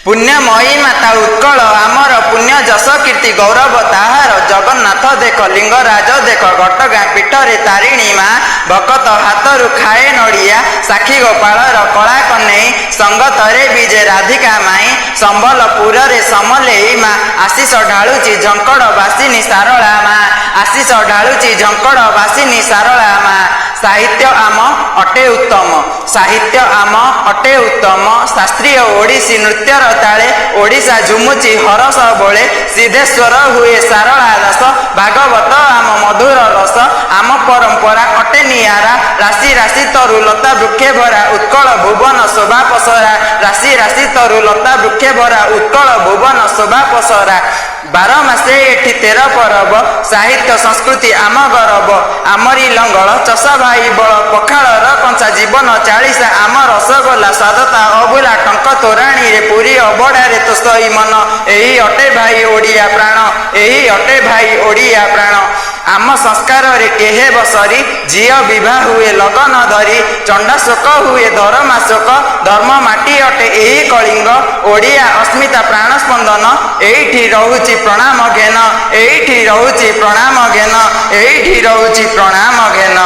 पुण्यमयी माता उत्कल आमर पुण्य जस कीर्ति गौरव ताहार जगन्नाथ देख लिंगराज देख घटगाँ पीठरे तारिणी माँ भकत हाथरू खाए नड़िया साक्षी गोपाल कला कन्हई संगतरे विजय राधिका माई संबलपुर रे समलेई माँ आशीष ढालुची झंकड़ बासिनी सारला माँ आशीष ढालुची झंकड़ बासिनी सारला माँ साहित्य आम अटे उत्तम साहित्य आम अटे उत्तम शास्त्रीय ओडिसी नृत्यर ताले ओडिशा झुमुची हरस बोले सिद्धेश्वर हुए सारला रस भागवत आम मधुर रस आम परंपरा अटे नियारा राशि राशि तरु लता वृक्षे भरा उत्कल भुवन शोभा पसरा राशि राशि तरु लता वृक्षे भरा उत्कल भुवन शोभा पसरा 12 मासे एठी 13 परब साहित्य संस्कृति आम गौरव आमरी लंगल चषा भाई बल पखाड़ कंचा जीवन 40 आम रसगोला स्वादता अबुला टंक तोराणी रे पुरी अबड़ा रे तोसई मन एही अटे भाई ओडिया प्राण एही अटे भाई ओडिया प्राण आम संस्कार रे केहे बसरी झील विवाह हुए लगन धरी चंडाशोक हुए धर्माशोक धर्म माटी अटे एही कलिंग ओडिया अस्मिता प्राण स्पंदन एठी रहुची प्रणाम घेन एठी रहुची प्रणाम घेन एठी रहुची प्रणाम घेन।